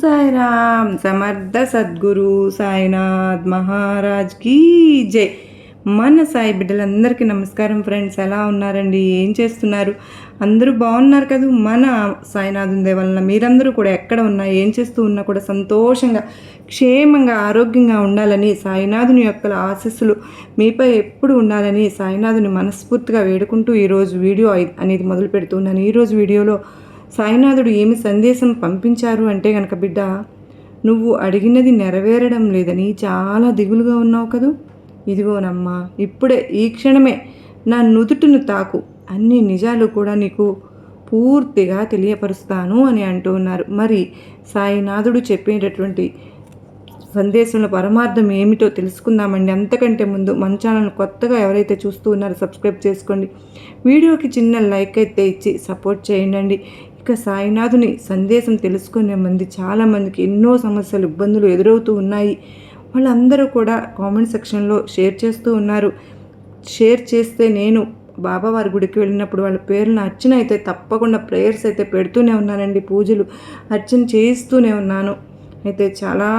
సాయిరామ్ సమర్థ సద్గురు సాయినాథ్ మహారాజ్ కీ జై. మన సాయి బిడ్డలందరికీ నమస్కారం ఫ్రెండ్స్. ఎలా ఉన్నారండి? ఏం చేస్తున్నారు? అందరూ బాగున్నారు కదా? మన సాయినాథుని దయ వలన మీరందరూ కూడా ఎక్కడ ఉన్నా ఏం చేస్తూ ఉన్నా కూడా సంతోషంగా క్షేమంగా ఆరోగ్యంగా ఉండాలని సాయినాథుని యొక్క ఆశీస్సులు మీపై ఎప్పుడు ఉండాలని సాయినాథుని మనస్ఫూర్తిగా వేడుకుంటూ ఈరోజు వీడియో అనేది మొదలు పెడుతున్నాను. ఈరోజు వీడియోలో సాయినాథుడు ఏమి సందేశం పంపించారు అంటే గనక, బిడ్డ, నువ్వు అడిగినది నెరవేరడం లేదని చాలా దిగులుగా ఉన్నావు కదూ. ఇదిగోనమ్మా, ఇప్పుడే ఈ క్షణమే నా నుదుటిని తాకు, అన్ని నిజాలు కూడా నీకు పూర్తిగా తెలియపరుస్తాను అని అంటూ ఉన్నారు. మరి సాయినాథుడు చెప్పేటటువంటి సందేశంలో పరమార్థం ఏమిటో తెలుసుకుందామండి. అంతకంటే ముందు మన ఛానల్ కొత్తగా ఎవరైతే చూస్తూ ఉన్నారో సబ్స్క్రైబ్ చేసుకోండి, వీడియోకి చిన్న లైక్ అయితే ఇచ్చి సపోర్ట్ చేయండి. ఇక సాయినాథుని సందేశం తెలుసుకునే మంది చాలామందికి ఎన్నో సమస్యలు ఇబ్బందులు ఎదురవుతూ ఉన్నాయి. వాళ్ళందరూ కూడా కామెంట్ సెక్షన్లో షేర్ చేస్తూ ఉన్నారు. షేర్ చేస్తే నేను బాబావారి గుడికి వెళ్ళినప్పుడు వాళ్ళ పేర్లను అర్చన అయితే తప్పకుండా ప్రేయర్స్ అయితే పెడుతూనే ఉన్నానండి. పూజలు అర్చన చేయిస్తూనే ఉన్నాను. అయితే చాలా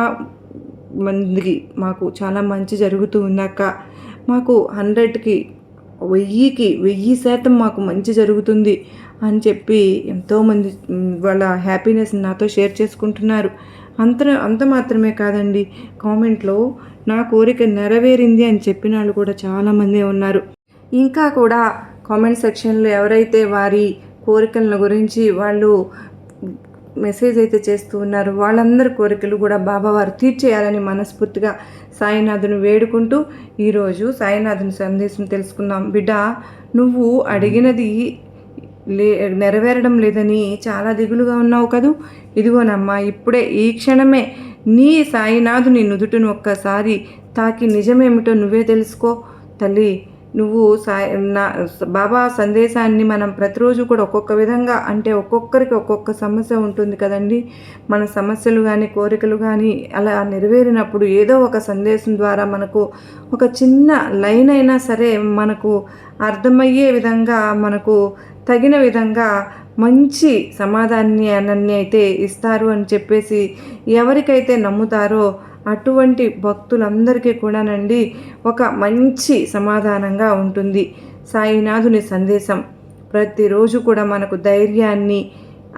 మందికి మాకు చాలా మంచి జరుగుతూ ఉందాక, మాకు 100కి 1000% మాకు మంచి జరుగుతుంది అని చెప్పి ఎంతోమంది వాళ్ళ హ్యాపీనెస్ నాతో షేర్ చేసుకుంటున్నారు. అంత మాత్రమే కాదండి, కామెంట్లో నా కోరిక నెరవేరింది అని చెప్పిన వాళ్ళు కూడా చాలామంది ఉన్నారు. ఇంకా కూడా కామెంట్ సెక్షన్లో ఎవరైతే వారి కోరికల గురించి వాళ్ళు మెసేజ్ అయితే చేస్తూ ఉన్నారు, వాళ్ళందరి కోరికలు కూడా బాబావారు తీర్చేయాలని మనస్ఫూర్తిగా సాయినాథుని వేడుకుంటూ ఈరోజు సాయినాథుని సందేశం తెలుసుకుందాం. బిడ్డ, నువ్వు అడిగినది నెరవేరడం లేదని చాలా దిగులుగా ఉన్నావు కదూ. ఇదిగోనమ్మా, ఇప్పుడే ఈ క్షణమే నీ సాయినాథుని నుదుటిని ఒక్కసారి తాకి నిజమేమిటో నువ్వే తెలుసుకో తల్లి. నువ్వు బాబా సందేశాన్ని మనం ప్రతిరోజు కూడా ఒక్కొక్క విధంగా, అంటే ఒక్కొక్కరికి ఒక్కొక్క సమస్య ఉంటుంది కదండి. మన సమస్యలు కానీ కోరికలు కానీ అలా నెరవేరినప్పుడు ఏదో ఒక సందేశం ద్వారా మనకు ఒక చిన్న లైన్ అయినా సరే మనకు అర్థమయ్యే విధంగా, మనకు తగిన విధంగా మంచి సమాధానాన్ని అయితే ఇస్తారు అని చెప్పేసి ఎవరికైతే నమ్ముతారో అటువంటి భక్తులందరికీ కూడానండి ఒక మంచి సమాధానంగా ఉంటుంది సాయినాథుని సందేశం. ప్రతిరోజు కూడా మనకు ధైర్యాన్ని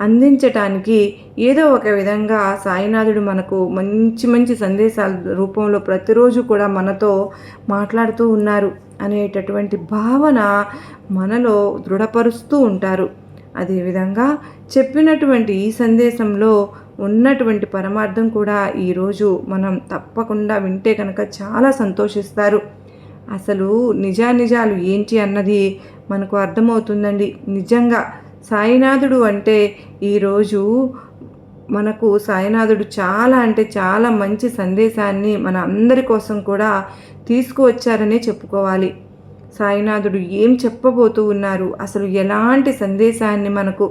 అందించటానికి ఏదో ఒక విధంగా సాయినాథుడు మనకు మంచి మంచి సందేశాల రూపంలో ప్రతిరోజు కూడా మనతో మాట్లాడుతూ ఉన్నారు అనేటటువంటి భావన మనలో దృఢపరుస్తూ ఉంటారు. అదేవిధంగా చెప్పినటువంటి ఈ సందేశంలో ఉన్నటువంటి పరమార్థం కూడా ఈరోజు మనం తప్పకుండా వింటే కనుక చాలా సంతోషిస్తారు. అసలు నిజాలు ఏంటి అన్నది మనకు అర్థమవుతుందండి. నిజంగా సాయినాథుడు అంటే ఈరోజు మనకు సాయినాథుడు చాలా అంటే చాలా మంచి సందేశాన్ని మన అందరి కోసం కూడా తీసుకువచ్చారనే చెప్పుకోవాలి. సాయినాథుడు ఏం చెప్పబోతూ ఉన్నారు, అసలు ఎలాంటి సందేశాన్ని మనకు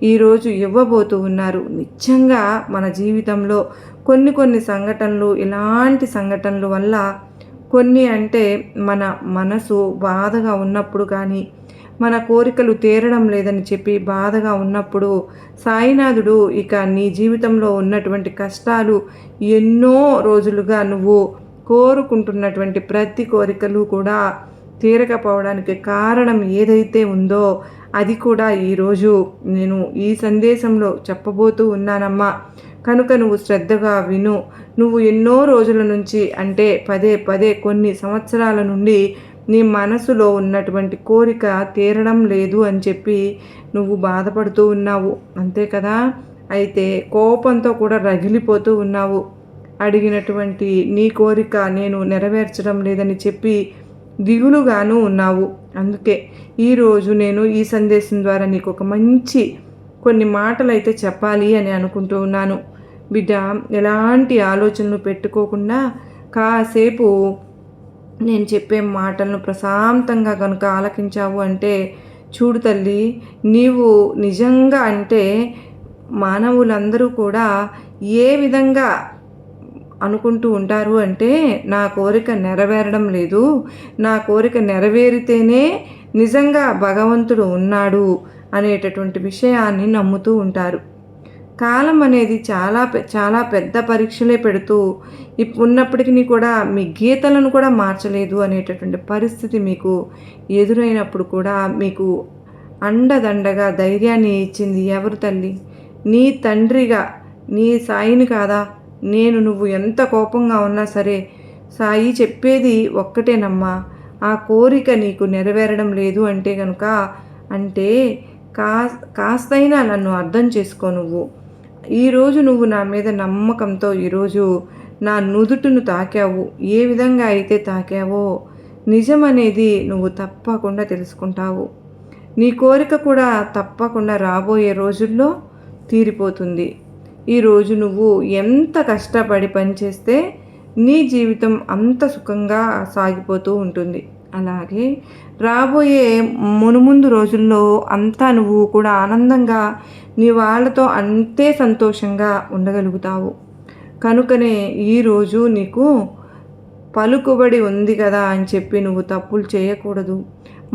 ఈరోజు ఇవ్వబోతూ ఉన్నారు. నిజంగా మన జీవితంలో కొన్ని సంఘటనలు, ఇలాంటి సంఘటనల వల్ల కొన్ని అంటే మన మనసు బాధగా ఉన్నప్పుడు కానీ, మన కోరికలు తీరడం లేదని చెప్పి బాధగా ఉన్నప్పుడు సాయినాథుడు ఇక నీ జీవితంలో ఉన్నటువంటి కష్టాలు, ఎన్నో రోజులుగా నువ్వు కోరుకుంటున్నటువంటి ప్రతి కోరికలు కూడా తీరకపోవడానికి కారణం ఏదైతే ఉందో అది కూడా ఈరోజు నేను ఈ సందేశంలో చెప్పబోతూ ఉన్నానమ్మా. కనుక నువ్వు శ్రద్ధగా విను. నువ్వు ఎన్నో రోజుల నుంచి, అంటే పదే కొన్ని సంవత్సరాల నుండి నీ మనసులో ఉన్నటువంటి కోరిక తీరడం లేదు అని చెప్పి నువ్వు బాధపడుతూ ఉన్నావు, అంతే కదా. అయితే కోపంతో కూడా రగిలిపోతూ ఉన్నావు. అడిగినటువంటి నీ కోరిక నేను నెరవేర్చడం లేదని చెప్పి దిగులుగాను ఉన్నావు. అందుకే ఈరోజు నేను ఈ సందేశం ద్వారా నీకు ఒక మంచి కొన్ని మాటలు అయితే చెప్పాలి అని అనుకుంటూ ఉన్నాను. బిడ్డ, ఎలాంటి ఆలోచనలు పెట్టుకోకుండా కాసేపు నేను చెప్పే మాటలను ప్రశాంతంగా కనుక ఆలకించావు అంటే, చూడు తల్లి, నీవు నిజంగా అంటే మానవులందరూ కూడా ఏ విధంగా అనుకుంటూ ఉంటారు అంటే, నా కోరిక నెరవేరడం లేదు, నా కోరిక నెరవేరితేనే నిజంగా భగవంతుడు ఉన్నాడు అనేటటువంటి విషయాన్ని నమ్ముతూ ఉంటారు. కాలం అనేది చాలా పెద్ద పరీక్షలే పెడుతూ ఉన్నప్పటికీ కూడా మీ గీతలను కూడా మార్చలేదు అనేటటువంటి పరిస్థితి మీకు ఎదురైనప్పుడు కూడా మీకు అండదండగా ధైర్యాన్ని ఇచ్చింది ఎవరు తల్లి? నీ తండ్రిగా నీ సాయిని కాదా? నువ్వు ఎంత కోపంగా ఉన్నా సరే సాయి చెప్పేది ఒక్కటేనమ్మా, ఆ కోరిక నీకు నెరవేరడం లేదు అంటే కనుక అంటే కాస్తైనా నన్ను అర్థం చేసుకో. ఈరోజు నువ్వు నా మీద నమ్మకంతో ఈరోజు నా నుదుటును తాకావు. ఏ విధంగా అయితే తాకావో నిజం అనేది నువ్వు తప్పకుండా తెలుసుకుంటావు. నీ కోరిక కూడా తప్పకుండా రాబోయే రోజుల్లో తీరిపోతుంది. ఈరోజు నువ్వు ఎంత కష్టపడి పనిచేస్తే నీ జీవితం అంత సుఖంగా సాగిపోతూ ఉంటుంది. అలాగే రాబోయే మునుముందు రోజుల్లో అంతా నువ్వు కూడా ఆనందంగా నీ వాళ్ళతో అంతే సంతోషంగా ఉండగలుగుతావు. కనుకనే ఈరోజు నీకు పలుకుబడి ఉంది కదా అని చెప్పి నువ్వు తప్పులు చేయకూడదు.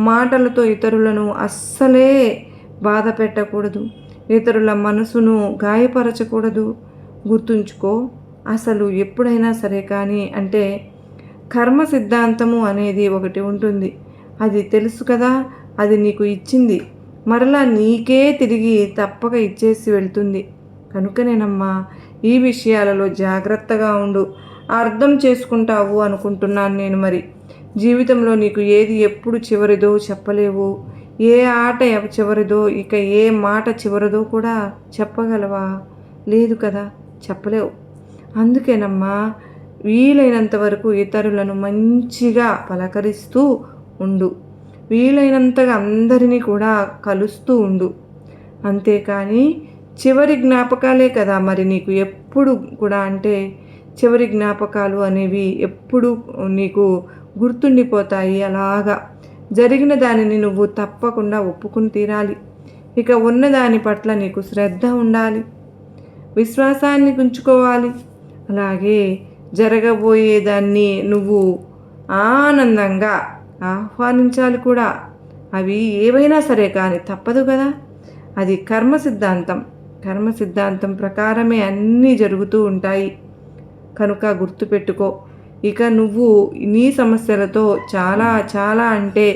మాటలతో ఇతరులను అస్సలే బాధ పెట్టకూడదు. ఇతరుల మనసును గాయపరచకూడదు. గుర్తుంచుకో, అసలు ఎప్పుడైనా సరే కానీ అంటే కర్మ సిద్ధాంతము అనేది ఒకటి ఉంటుంది. అది తెలుసు కదా, అది నీకు ఇచ్చింది మరలా నీకే తిరిగి తప్పక ఇచ్చేసి వెళ్తుంది. కనుకనేనమ్మా ఈ విషయాలలో జాగ్రత్తగా ఉండు. అర్థం చేసుకుంటావు అనుకుంటున్నాను నేను. మరి జీవితంలో నీకు ఏది ఎప్పుడు చివరిదో చెప్పలేవు. ఏ ఆట చివరిదో ఇక ఏ మాట చివరిదో కూడా చెప్పగలవా? లేదు కదా, చెప్పలేవు. అందుకేనమ్మా వీలైనంత వరకు ఇతరులను మంచిగా పలకరిస్తూ ఉండు. వీలైనంతగా అందరినీ కూడా కలుస్తూ ఉండు. అంతేకాని చివరి జ్ఞాపకాలే కదా మరి నీకు ఎప్పుడు కూడా అంటే చివరి జ్ఞాపకాలు అనేవి ఎప్పుడు నీకు గుర్తుండిపోతాయి. అలాగా జరిగిన దానిని నువ్వు తప్పకుండా ఒప్పుకుని తీరాలి. ఇక ఉన్న దాని పట్ల నీకు శ్రద్ధ ఉండాలి, విశ్వాసాన్ని ఉంచుకోవాలి. అలాగే జరగబోయేదాన్ని నువ్వు ఆనందంగా ఆహ్వానించాలి కూడా. అవి ఏవైనా సరే కానీ తప్పదు కదా, అది కర్మ సిద్ధాంతం ప్రకారమే అన్నీ జరుగుతూ ఉంటాయి. కనుక గుర్తుపెట్టుకో. ఇక నువ్వు నీ సమస్యలతో చాలా అంటే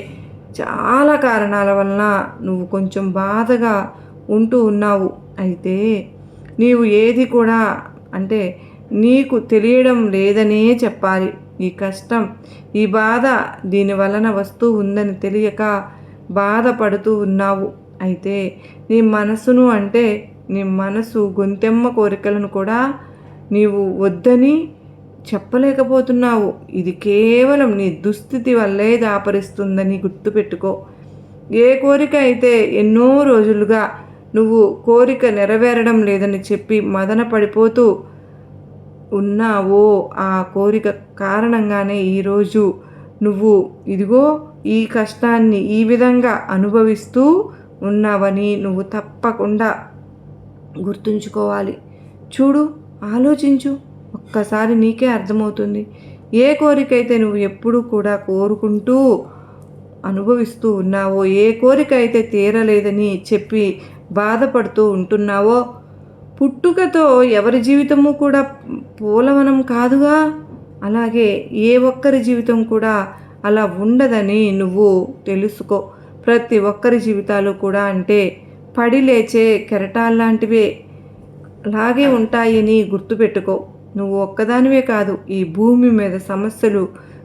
చాలా కారణాల వలన నువ్వు కొంచెం బాధగా ఉంటూ ఉన్నావు. అయితే నీవు ఏది కూడా అంటే నీకు తెలియడం లేదనే చెప్పాలి. ఈ కష్టం, ఈ బాధ దీని వలన వస్తూ ఉందని తెలియక బాధపడుతూ ఉన్నావు. అయితే నీ మనసు గొంతెమ్మ కోరికలను కూడా నీవు వద్దని చెప్పలేకపోతున్నావు. ఇది కేవలం నీ దుస్థితి వల్లే దాపరిస్తుందని గుర్తుపెట్టుకో. ఏ కోరిక అయితే ఎన్నో రోజులుగా నువ్వు కోరిక నెరవేరడం లేదని చెప్పి మదన పడిపోతూ ఉన్నావో ఆ కోరిక కారణంగానే ఈరోజు నువ్వు ఇదిగో ఈ కష్టాన్ని ఈ విధంగా అనుభవిస్తూ ఉన్నావని నువ్వు తప్పకుండా గుర్తుంచుకోవాలి. చూడు, ఆలోచించు, ఒక్కసారి నీకే అర్థమవుతుంది. ఏ కోరిక అయితే నువ్వు ఎప్పుడూ కూడా కోరుకుంటూ అనుభవిస్తూ ఉన్నావో, ఏ కోరిక అయితే తీరలేదని చెప్పి బాధపడుతూ ఉంటున్నావో, పుట్టుకతో ఎవరి జీవితము కూడా పూలవనం కాదుగా. అలాగే ఏ ఒక్కరి జీవితం కూడా అలా ఉండదని నువ్వు తెలుసుకో. ప్రతి ఒక్కరి జీవితాలు కూడా అంటే పడి లేచే కెరటాల్లాంటివే అలాగే ఉంటాయని గుర్తుపెట్టుకో. నువ్వు ఒక్కదానివే కాదు, ఈ భూమి మీద సమస్యలు,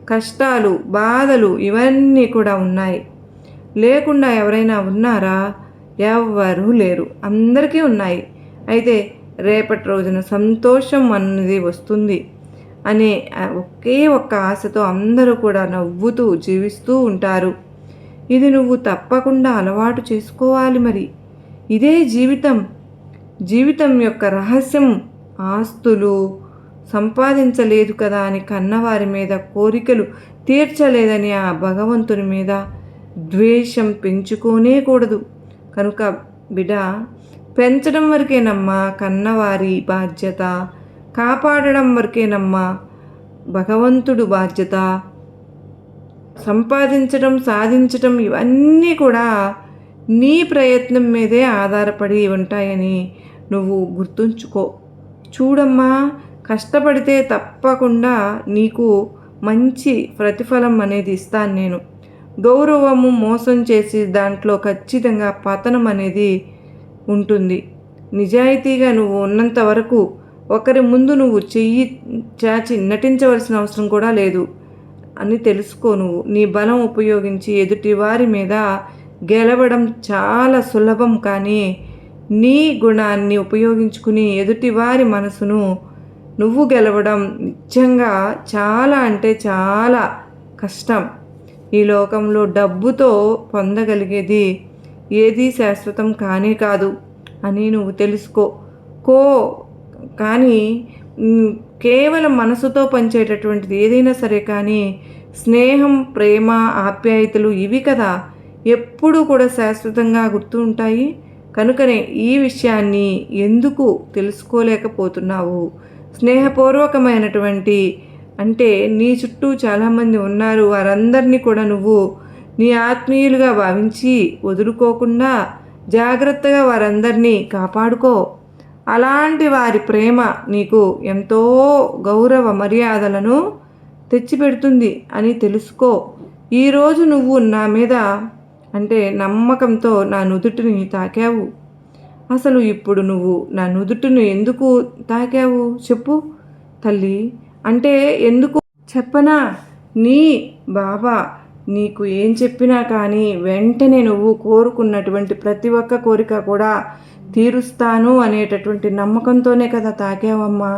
కష్టాలు, బాధలు ఇవన్నీ కూడా ఉన్నాయి. లేకుండా ఎవరైనా ఉన్నారా? ఎవ్వరూ లేరు, అందరికీ ఉన్నాయి. అయితే రేపటి రోజున సంతోషం అన్నది వస్తుంది అనే ఒకే ఒక్క ఆశతో అందరూ కూడా నవ్వుతూ జీవిస్తూ ఉంటారు. ఇది నువ్వు తప్పకుండా అలవాటు చేసుకోవాలి. మరి ఇదే జీవితం యొక్క రహస్యం. ఆస్తులు సంపాదించలేదు కదా అని కన్నవారి మీద కోరికలు తీర్చలేదని ఆ భగవంతుని మీద ద్వేషం పెంచుకోనే కూడదు. కనుక బిడ్డ, పెంచడం వరకేనమ్మా కన్నవారి బాధ్యత, కాపాడడం వరకేనమ్మా భగవంతుడు బాధ్యత. సంపాదించడం, సాధించడం ఇవన్నీ కూడా నీ ప్రయత్నం మీదే ఆధారపడి ఉంటాయని నువ్వు గుర్తుంచుకో. చూడమ్మా, కష్టపడితే తప్పకుండా నీకు మంచి ప్రతిఫలం అనేది ఇస్తాను నేను. గౌరవము మోసం చేసి దాంట్లో ఖచ్చితంగా పతనం అనేది ఉంటుంది. నిజాయితీగా నువ్వు ఉన్నంత వరకు ఒకరి ముందు నువ్వు చెయ్యి చాచి నటించవలసిన అవసరం కూడా లేదు అని తెలుసుకో. నువ్వు నీ బలం ఉపయోగించి ఎదుటి వారి మీద గెలవడం చాలా సులభం, కానీ నీ గుణాన్ని ఉపయోగించుకుని ఎదుటివారి మనసును నువ్వు గెలవడం నిజంగా చాలా అంటే చాలా కష్టం. ఈ లోకంలో డబ్బుతో పొందగలిగేది ఏదీ శాశ్వతం కానే కాదు అని నువ్వు తెలుసుకో. కానీ కేవలం మనసుతో పంచేటటువంటిది ఏదైనా సరే, కానీ స్నేహం, ప్రేమ, ఆప్యాయతలు ఇవి కదా ఎప్పుడూ కూడా శాశ్వతంగా గుర్తు ఉంటాయి. కనుకనే ఈ విషయాన్ని ఎందుకు తెలుసుకోలేకపోతున్నావు? స్నేహపూర్వకమైనటువంటి అంటే నీ చుట్టూ చాలామంది ఉన్నారు, వారందరినీ కూడా నువ్వు నీ ఆత్మీయులుగా భావించి వదులుకోకుండా జాగ్రత్తగా వారందరినీ కాపాడుకో. అలాంటి వారి ప్రేమ నీకు ఎంతో గౌరవ మర్యాదలను తెచ్చిపెడుతుంది అని తెలుసుకో. ఈరోజు నువ్వు నా మీద అంటే నమ్మకంతో నా నుదుటిని తాకావు. అసలు ఇప్పుడు నువ్వు నా నుదుటిని ఎందుకు తాకావు చెప్పు తల్లి? అంటే ఎందుకు చెప్పనా? నీ బాబా నీకు ఏం చెప్పినా కానీ వెంటనే నువ్వు కోరుకున్నటువంటి ప్రతి ఒక్క కోరిక కూడా తీరుస్తాను అనేటటువంటి నమ్మకంతోనే కదా తాకావమ్మా.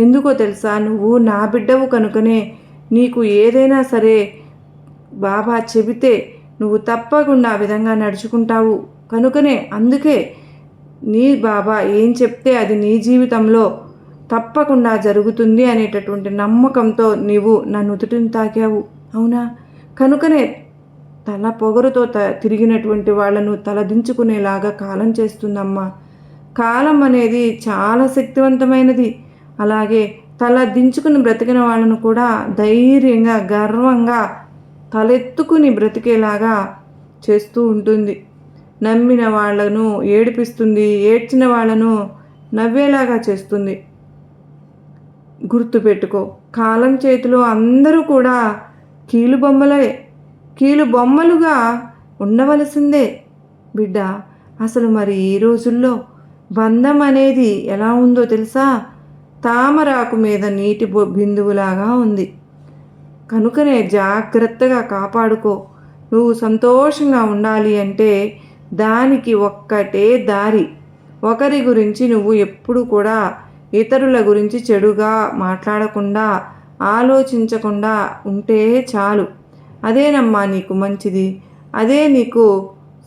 ఎందుకో తెలుసా? నువ్వు నా బిడ్డవు కనుకనే నీకు ఏదైనా సరే బాబా చెబితే నువ్వు తప్పకుండా ఆ విధంగా నడుచుకుంటావు కనుకనే, అందుకే నీ బాబా ఏం చెప్తే అది నీ జీవితంలో తప్పకుండా జరుగుతుంది అనేటటువంటి నమ్మకంతో నీవు నా నుదుటిని తాకావు. అవునా? కనుకనే తల పొగరుతో తిరిగినటువంటి వాళ్ళను తలదించుకునేలాగా కాలం చేస్తుందమ్మా. కాలం అనేది చాలా శక్తివంతమైనది. అలాగే తల దించుకుని బ్రతికిన వాళ్ళను కూడా ధైర్యంగా, గర్వంగా తలెత్తుకుని బ్రతికేలాగా చేస్తూ ఉంటుంది. నమ్మిన వాళ్లను ఏడిపిస్తుంది, ఏడ్చిన వాళ్ళను నవ్వేలాగా చేస్తుంది. గుర్తుపెట్టుకో, కాలం చేతిలో అందరూ కూడా కీలుబొమ్మలుగా ఉండవలసిందే బిడ్డ. అసలు మరి ఈ రోజుల్లో బంధం అనేది ఎలా ఉందో తెలుసా? తామరాకు మీద నీటి బిందువులాగా ఉంది. కనుకనే జాగ్రత్తగా కాపాడుకో. నువ్వు సంతోషంగా ఉండాలి అంటే దానికి ఒక్కటే దారి. ఒకరి గురించి నువ్వు ఎప్పుడు కూడా ఇతరుల గురించి చెడుగా మాట్లాడకుండా, ఆలోచించకుండా ఉంటే చాలు. అదేనమ్మా నీకు మంచిది. అదే నీకు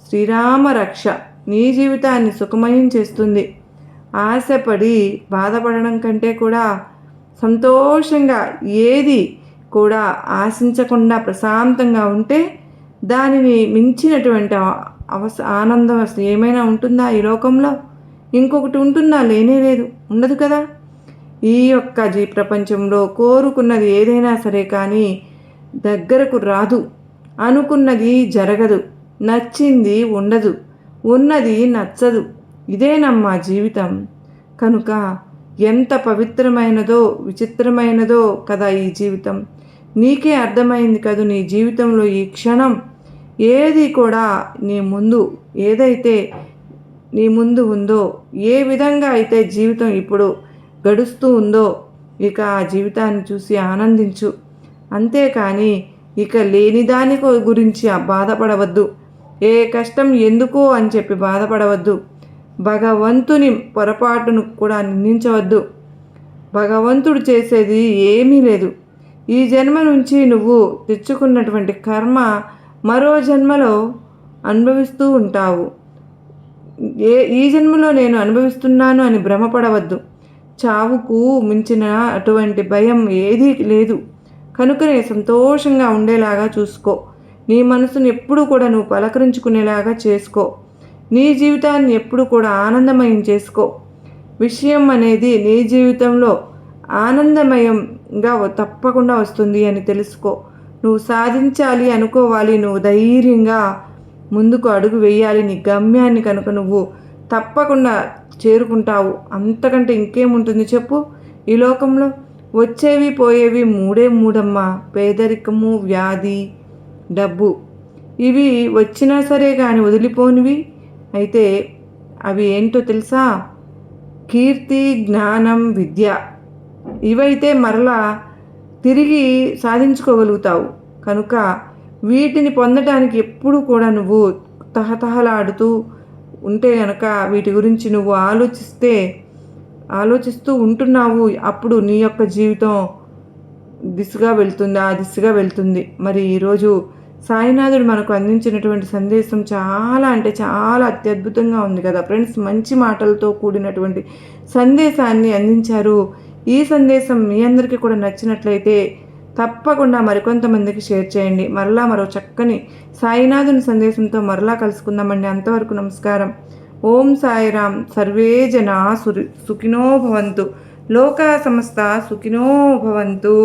శ్రీరామ రక్ష. నీ జీవితాన్ని సుఖమయం చేస్తుంది. ఆశపడి బాధపడడం కంటే కూడా సంతోషంగా ఏది కూడా ఆశించకుండా ప్రశాంతంగా ఉంటే దానిని మించినటువంటి ఆనందం అసలు ఏమైనా ఉంటుందా ఈ లోకంలో? ఇంకొకటి ఉంటుందా? లేనే లేదు, ఉండదు కదా. ఈ యొక్క ప్రపంచంలో కోరుకున్నది ఏదైనా సరే కానీ దగ్గరకు రాదు. అనుకున్నది జరగదు. నచ్చింది ఉండదు. ఉన్నది నచ్చదు. ఇదేనమ్మా జీవితం. కనుక ఎంత పవిత్రమైనదో విచిత్రమైనదో కదా ఈ జీవితం. నీకే అర్థమైంది కదూ నీ జీవితంలో ఈ క్షణం ఏది కూడా ఏదైతే నీ ముందు ఉందో, ఏ విధంగా అయితే జీవితం ఇప్పుడు గడుస్తూ ఉందో ఇక ఆ జీవితాన్ని చూసి ఆనందించు. అంతేకాని ఇక లేని దాని గురించి బాధపడవద్దు. ఏ కష్టం ఎందుకు అని చెప్పి బాధపడవద్దు. భగవంతుని పొరపాటును కూడా నిందించవద్దు. భగవంతుడు చేసేది ఏమీ లేదు. ఈ జన్మ నుంచి నువ్వు తెచ్చుకున్నటువంటి కర్మ మరో జన్మలో అనుభవిస్తూ ఉంటావు. ఈ జన్మలో నేను అనుభవిస్తున్నాను అని భ్రమపడవద్దు. చావుకు మించిన అటువంటి భయం ఏదీ లేదు. కనుకనే సంతోషంగా ఉండేలాగా చూసుకో. నీ మనసును ఎప్పుడు కూడా నువ్వు పలకరించుకునేలాగా చేసుకో. నీ జీవితాన్ని ఎప్పుడు కూడా ఆనందమయం చేసుకో. విషయం అనేది నీ జీవితంలో ఆనందమయంగా తప్పకుండా వస్తుంది అని తెలుసుకో. నువ్వు సాధించాలి అనుకోవాలి. నువ్వు ధైర్యంగా ముందుకు అడుగు వేయాలి నీ గమ్యాన్ని. కనుక నువ్వు తప్పకుండా చేరుకుంటావు. అంతకంటే ఇంకేముంటుంది చెప్పు ఈ లోకంలో? వచ్చేవి పోయేవి మూడే మూడమ్మా: పేదరికము, వ్యాధి, డబ్బు. ఇవి వచ్చినా సరే కానీ వదిలిపోనివి అయితే అవి ఏంటో తెలుసా? కీర్తి, జ్ఞానం, విద్య. ఇవైతే మరలా తిరిగి సాధించుకోగలుగుతావు. కనుక వీటిని పొందడానికి ఎప్పుడు కూడా నువ్వు తహతహలాడుతూ ఉంటే గనక, వీటి గురించి నువ్వు ఆలోచిస్తూ ఉంటున్నావు. అప్పుడు నీ యొక్క జీవితం ఆ దిశగా వెళ్తుంది. మరి ఈరోజు సాయినాథుడు మనకు అందించినటువంటి సందేశం చాలా అంటే చాలా అత్యద్భుతంగా ఉంది కదా ఫ్రెండ్స్. మంచి మాటలతో కూడినటువంటి సందేశాన్ని అందించారు. ఈ సందేశం మీ అందరికీ కూడా నచ్చినట్లయితే తప్పకుండా మరికొంతమందికి షేర్ చేయండి. మరో చక్కని సాయినాథుని సందేశంతో మరలా కలుసుకుందామండి. అంతవరకు నమస్కారం. ఓం సాయిరామ్. సర్వే జనా సుఖినో భవంతు. లోకా సమస్త సుఖినో భవంతు.